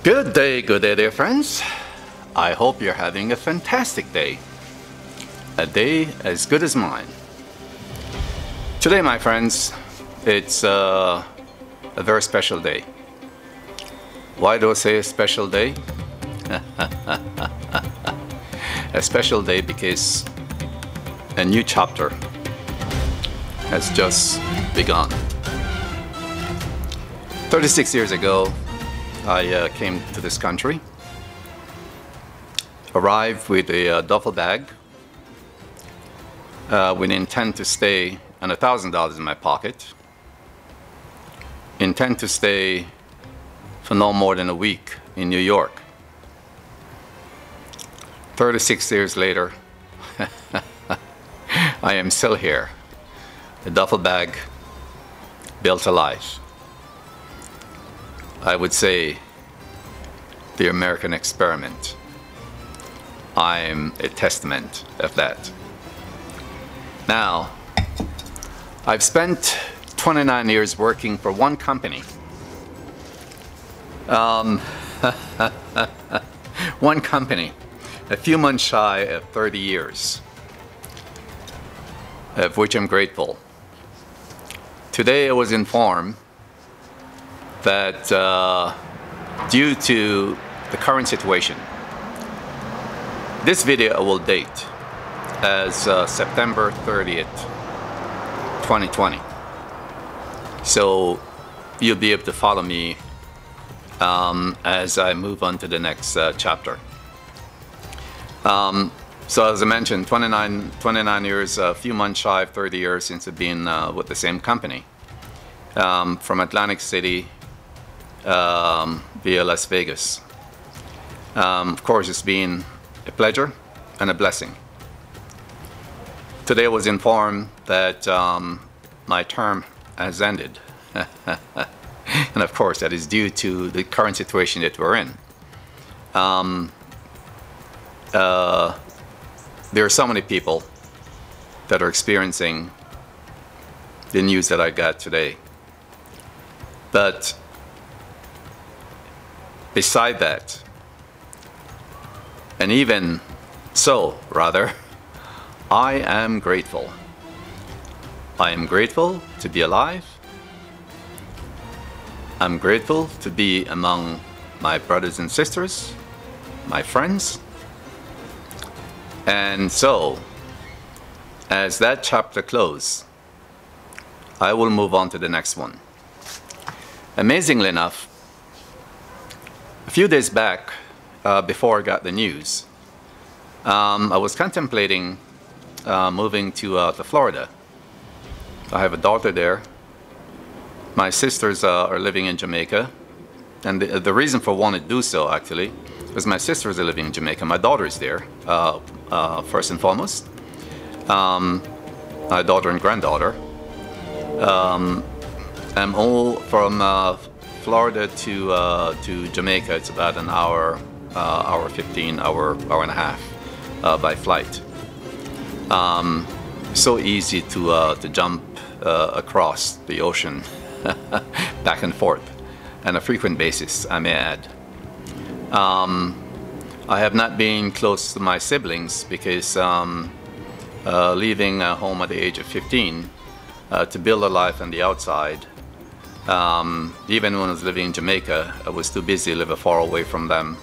Good day, dear friends. I hope you're having a fantastic day. A day as good as mine. Today, my friends, it's a very special day. Why do I say a special day? A special day because a new chapter has just begun. 36 years ago, I came to this country, arrived with a duffel bag with intent to stay and $1,000 in my pocket, intent to stay for no more than a week in New York. 36 years later, I am still here, a duffel bag built a life. I would say the American experiment. I'm a testament of that. Now, I've spent 29 years working for one company. One company, a few months shy of 30 years, of which I'm grateful. Today I was informed that due to the current situation, this video I will date as September 30th, 2020. So you'll be able to follow me as I move on to the next chapter. So as I mentioned, 29 years, a few months shy of 30 years since I've been with the same company. From Atlantic City via Las Vegas. Of course, it's been a pleasure and a blessing. Today I was informed that my term has ended. And of course, that is due to the current situation that we're in. There are so many people that are experiencing the news that I got today. But beside that, and even so, rather, I am grateful. I am grateful to be alive. I'm grateful to be among my brothers and sisters, my friends. And so, as that chapter closes, I will move on to the next one. Amazingly enough, a few days back, before I got the news, I was contemplating moving to Florida. I have a daughter there. My sisters are living in Jamaica. And the reason for wanting to do so, actually, was my sisters are living in Jamaica. My daughter is there, first and foremost. My daughter and granddaughter. I'm all from Florida to Jamaica. It's about an hour, hour 15, hour and a half by flight. So easy to jump across the ocean back and forth on a frequent basis, I may add. I have not been close to my siblings because leaving home at the age of 15 to build a life on the outside. Even when I was living in Jamaica, I was too busy living far away from them.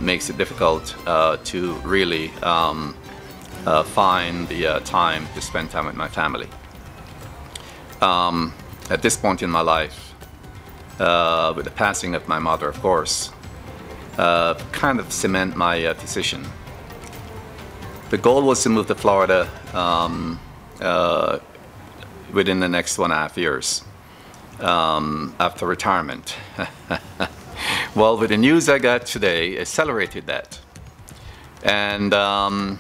Makes it difficult to really find the time to spend time with my family. At this point in my life, with the passing of my mother, of course, kind of cement my decision. The goal was to move to Florida within the next 1.5 years. After retirement. Well, with the news I got today, accelerated that. And I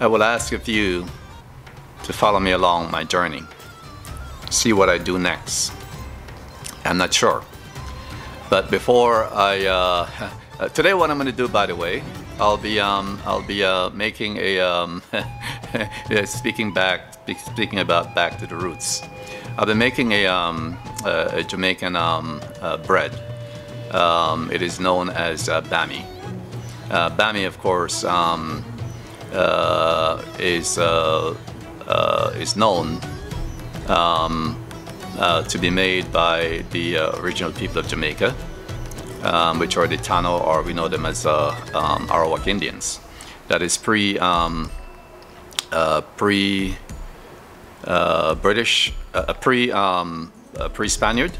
will ask of you to follow me along my journey. See what I do next. I'm not sure. But before I, today what I'm going to do, by the way, I'll be making a speaking about back to the roots. I've been making a Jamaican bread. It is known as Bammy. Bammy, of course, is known to be made by the original people of Jamaica, which are the Taino, or we know them as Arawak Indians. That is pre-British, pre-Spaniard,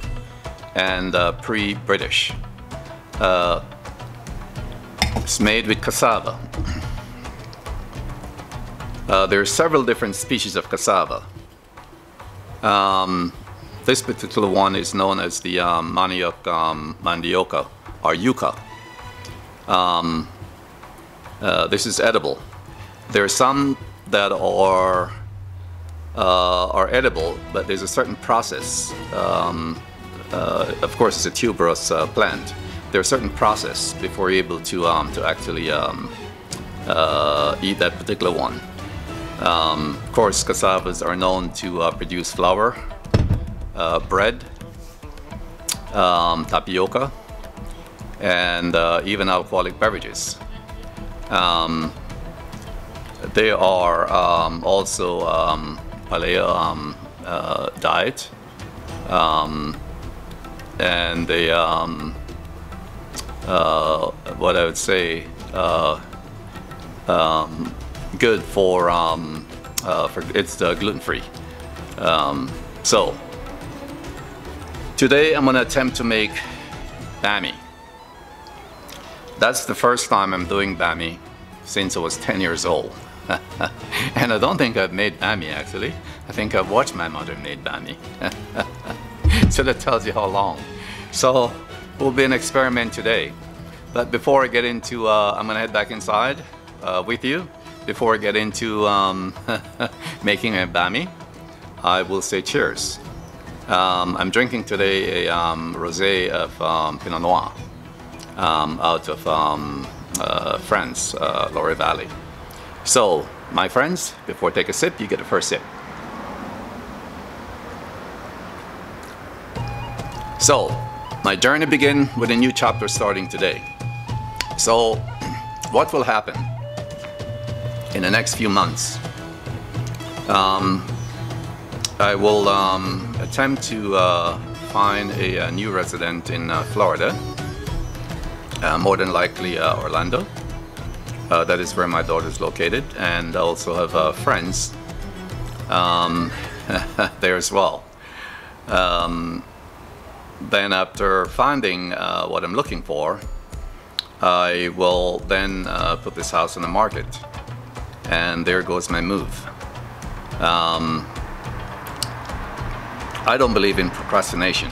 and pre-British. It's made with cassava. There are several different species of cassava. This particular one is known as the mandioca or yuca. This is edible. There are some that are edible, but there's a certain process. Of course, it's a tuberous plant. There's a certain process before you're able to actually eat that particular one. Of course, cassavas are known to produce flour, bread, tapioca, and even alcoholic beverages. They are also paleo diet, and they what I would say good for it's gluten-free. So today I'm gonna attempt to make Bammy. That's the first time I'm doing Bammy since I was 10 years old. And I don't think I've made Bammy actually. I think I've watched my mother make Bammy. So that tells you how long. So it will be an experiment today. But before I get into, I'm gonna head back inside with you. Before I get into making a Bammy, I will say cheers. I'm drinking today a rosé of Pinot Noir out of France, Loire Valley. So, my friends, before I take a sip, you get a first sip. So, my journey begins with a new chapter starting today. So, what will happen in the next few months? I will attempt to find a new resident in Florida, more than likely Orlando. That is where my daughter is located, and I also have friends there as well. Then after finding what I'm looking for, I will then put this house on the market, and there goes my move. I don't believe in procrastination,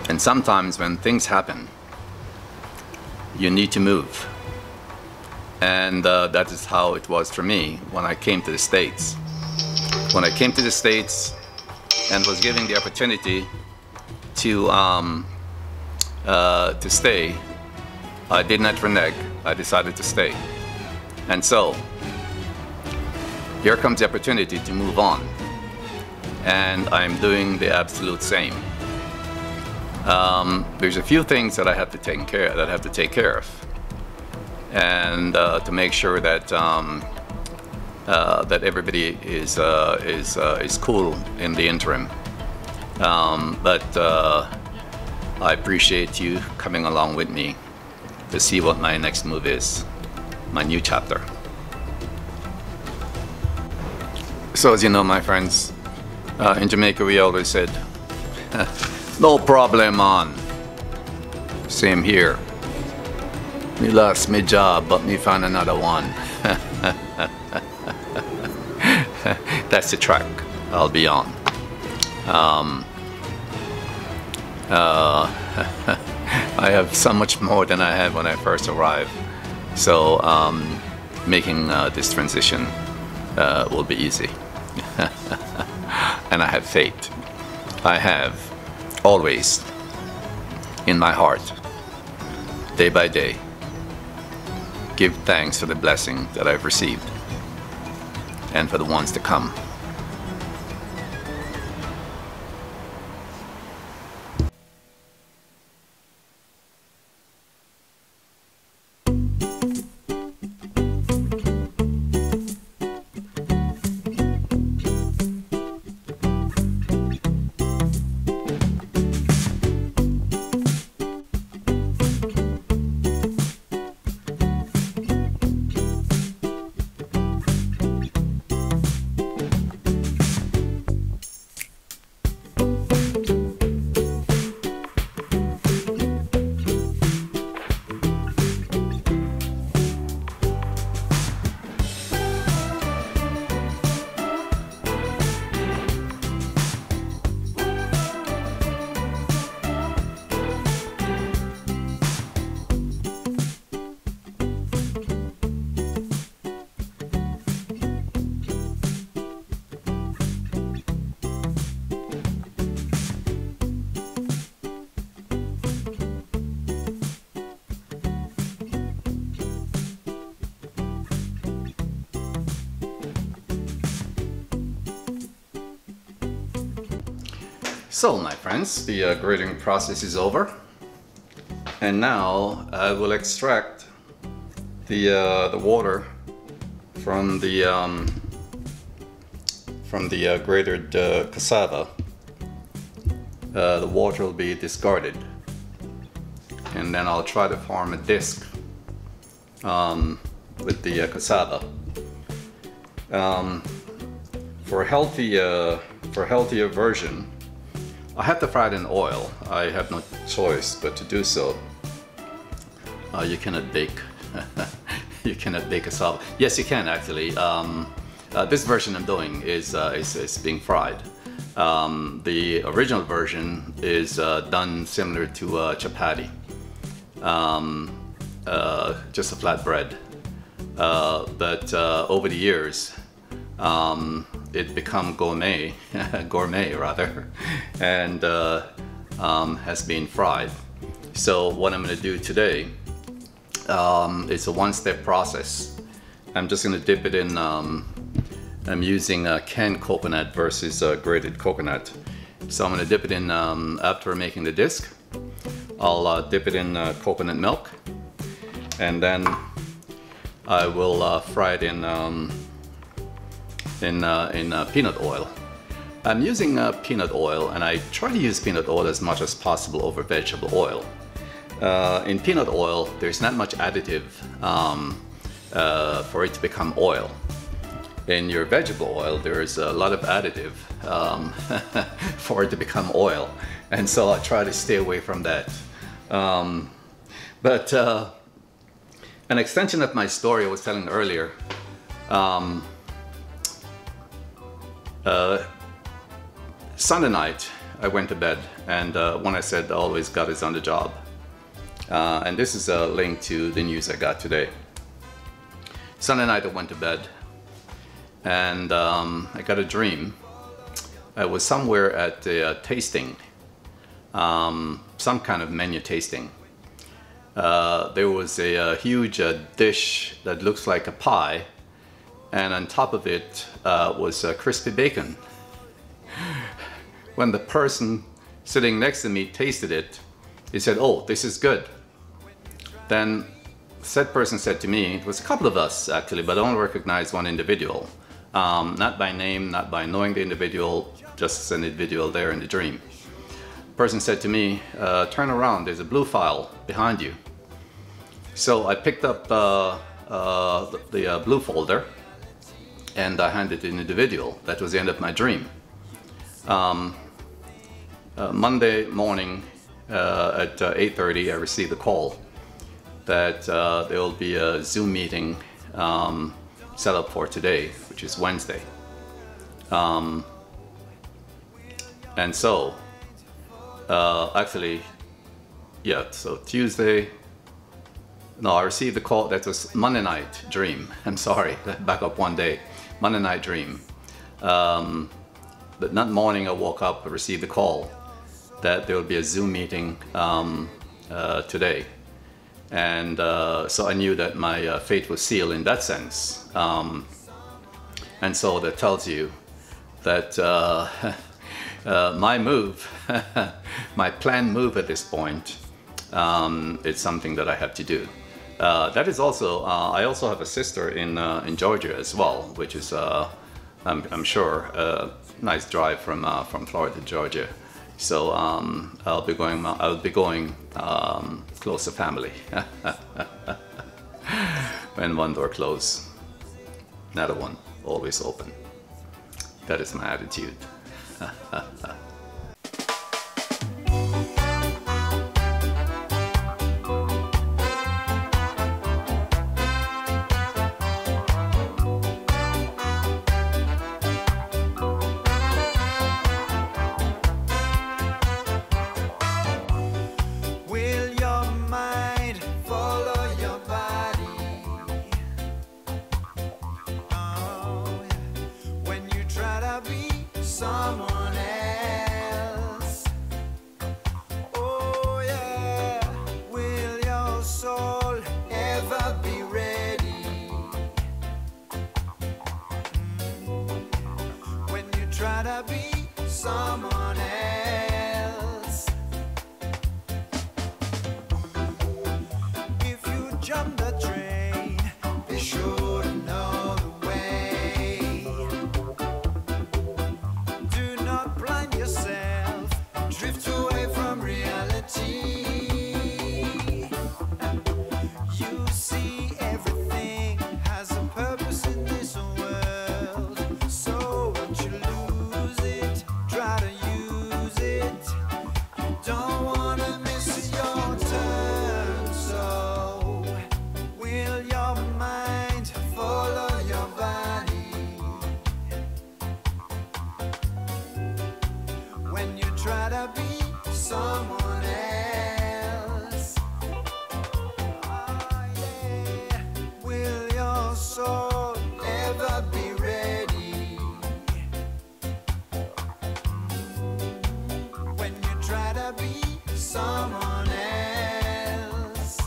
and sometimes when things happen, you need to move. And that is how it was for me when I came to the States. When I came to the States and was given the opportunity to stay, I did not renege. I decided to stay. And so, here comes the opportunity to move on. And I'm doing the absolute same. There's a few things that I have to take care of. And to make sure that that everybody is cool in the interim. But I appreciate you coming along with me to see what my next move is, my new chapter. So as you know, my friends, in Jamaica we always said, no problem, man. Same here. Me lost my job, but me found another one. That's the track I'll be on. I have so much more than I had when I first arrived. So making this transition will be easy. And I have faith. I have always in my heart, day by day, give thanks for the blessing that I've received and for the ones to come. So my friends, the grating process is over, and now I will extract the water from the grated cassava. The water will be discarded, and then I'll try to form a disc with the cassava. For a healthier version, I have to fry it in oil. I have no choice but to do so. You cannot bake. You cannot bake cassava. Yes, you can actually. This version I'm doing is being fried. The original version is done similar to chapati, just a flat bread. But over the years, it become gourmet, rather, and has been fried. So what I'm going to do today is a one-step process. I'm just going to dip it in. I'm using canned coconut versus grated coconut. So I'm going to dip it in after making the disc. I'll dip it in coconut milk, and then I will fry it in peanut oil. I'm using peanut oil, and I try to use peanut oil as much as possible over vegetable oil. In peanut oil, there's not much additive for it to become oil. In your vegetable oil, there is a lot of additive for it to become oil, and so I try to stay away from that. But an extension of my story I was telling earlier, Sunday night I went to bed, and when I said always God is on the job, and this is a link to the news I got today. Sunday night I went to bed, and I got a dream. I was somewhere at a tasting, some kind of menu tasting. There was a huge dish that looks like a pie, and on top of it was crispy bacon. When the person sitting next to me tasted it, he said, "Oh, this is good." Then said person said to me, it was a couple of us actually, but I only recognized one individual. Not by name, not by knowing the individual, just as an individual there in the dream. The person said to me, "Turn around, there's a blue file behind you." So I picked up the blue folder, and I handed it to the individual. That was the end of my dream. Monday morning at 8:30, I received a call that there will be a Zoom meeting set up for today, which is Wednesday. And so, actually, yeah, so Tuesday, no, I received the call. That was Monday night dream. I'm sorry, back up one day. Monday night dream. But that morning I woke up, I received a call that there will be a Zoom meeting today. And so I knew that my fate was sealed in that sense. And so that tells you that my move, my planned move at this point, it's something that I have to do. That is also, I also have a sister in Georgia as well, which is, I'm sure, a nice drive from Florida to Georgia. So I'll be going close to family. When one door closes, another one always open. That is my attitude. Someone else. Oh yeah, will your soul ever be ready? When you try to be someone else. soul ever be ready? When you try to be someone else.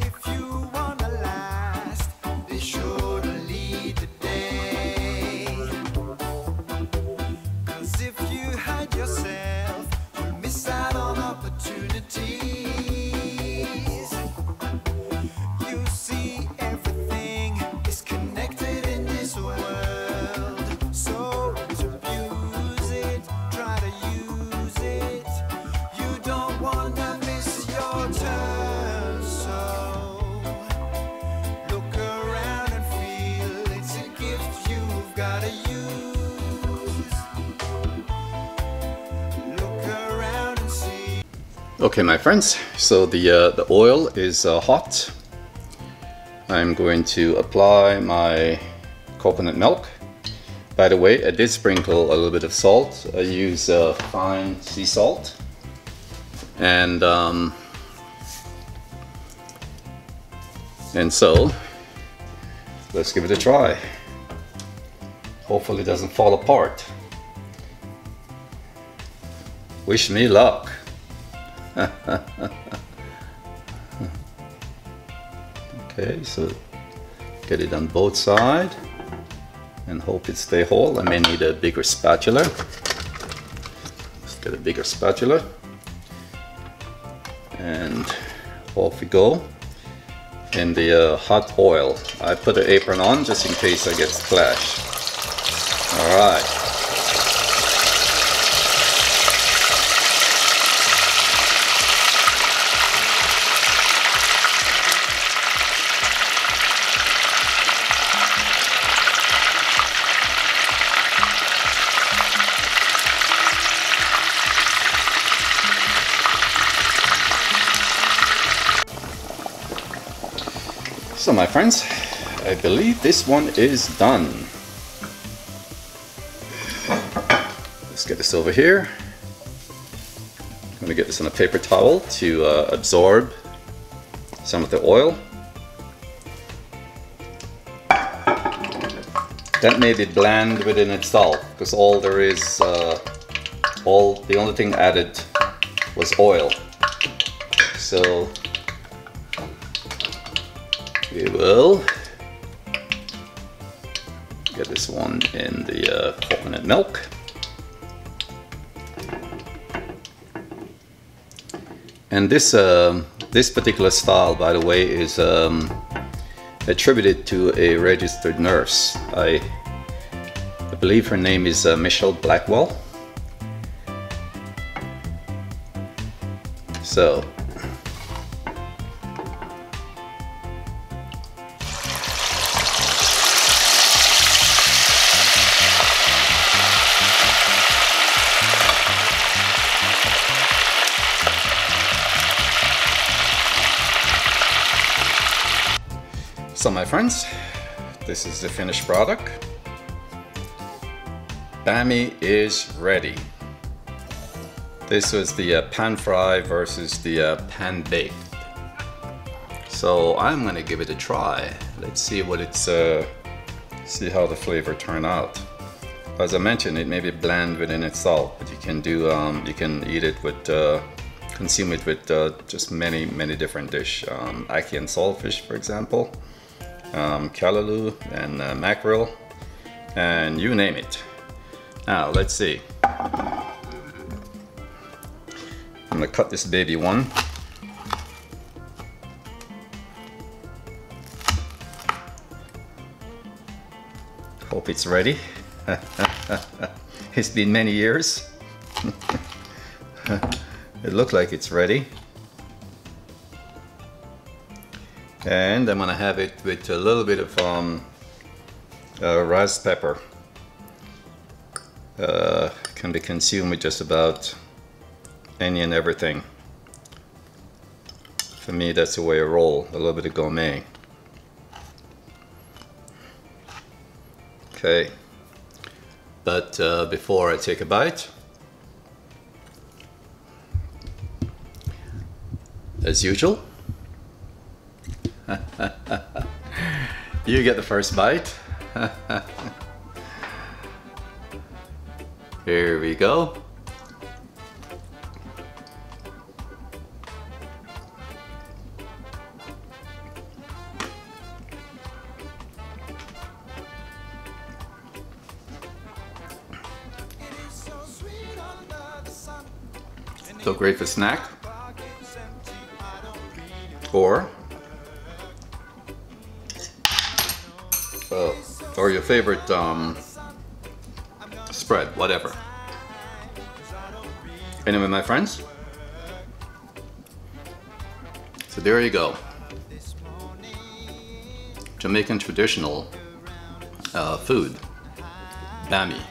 If you wanna last, be sure to lead the day. 'Cause if you hide yourself, you'll miss out on opportunities. You see, everything is connected in this world. So to abuse it, try to use it. You don't wanna miss your turn. So look around and feel it's a gift you've gotta use. Look around and see. Okay, my friends, so the oil is hot. I'm going to apply my coconut milk. By the way, I did sprinkle a little bit of salt. I use fine sea salt. And so, let's give it a try. Hopefully it doesn't fall apart. Wish me luck. Okay, so get it on both sides and hope it stay whole. I may need a bigger spatula. Let's get a bigger spatula. And off we go in the hot oil. I put an apron on just in case I get splashed. All right. So my friends, I believe this one is done. Let's get this over here. I'm going to get this on a paper towel to absorb some of the oil. That made it bland within itself, because all there is, the only thing added was oil. So we will get this one in the coconut milk. And this particular style, by the way, is attributed to a registered nurse. I believe her name is Michelle Blackwell. So my friends, this is the finished product. Bammy is ready. This was the pan fry versus the pan baked. So I'm gonna give it a try. Let's see what it's see how the flavor turn out. As I mentioned, it may be bland within itself, but you can do you can eat it with consume it with just many different dish. Ackee and saltfish, for example. Callaloo and mackerel, and you name it. Now let's see. I'm gonna cut this baby one. Hope it's ready. It's been many years. It looks like it's ready. And I'm gonna have it with a little bit of rice pepper. Can be consumed with just about any and everything. For me, that's the way I roll. A little bit of gourmet. Okay. But before I take a bite, as usual, You get the first bite. Here we go. So great for snack, or your favorite spread, whatever. Anyway, my friends, so there you go. Jamaican traditional food, Bammy,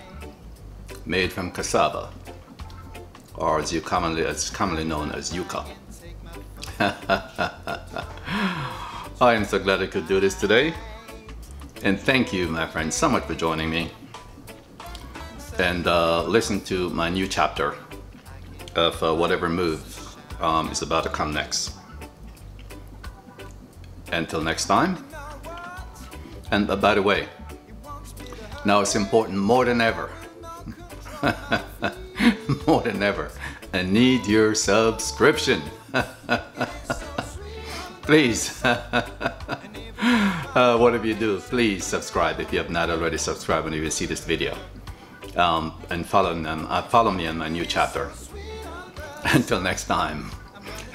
made from cassava, or as commonly known as Yuca. I am so glad I could do this today. And thank you, my friends, so much for joining me. And listen to my new chapter of whatever move is about to come next. Until next time. And by the way, now it's important more than ever. More than ever. I need your subscription. Please. Whatever you do, please subscribe if you have not already subscribed when you see this video. And follow me on my new chapter. Until next time,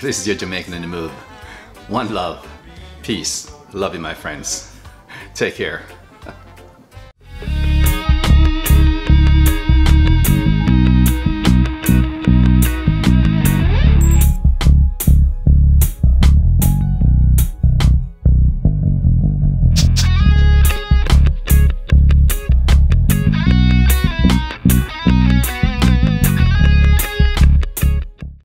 this is your Jamaican in the Move. One love, peace, love you, my friends. Take care.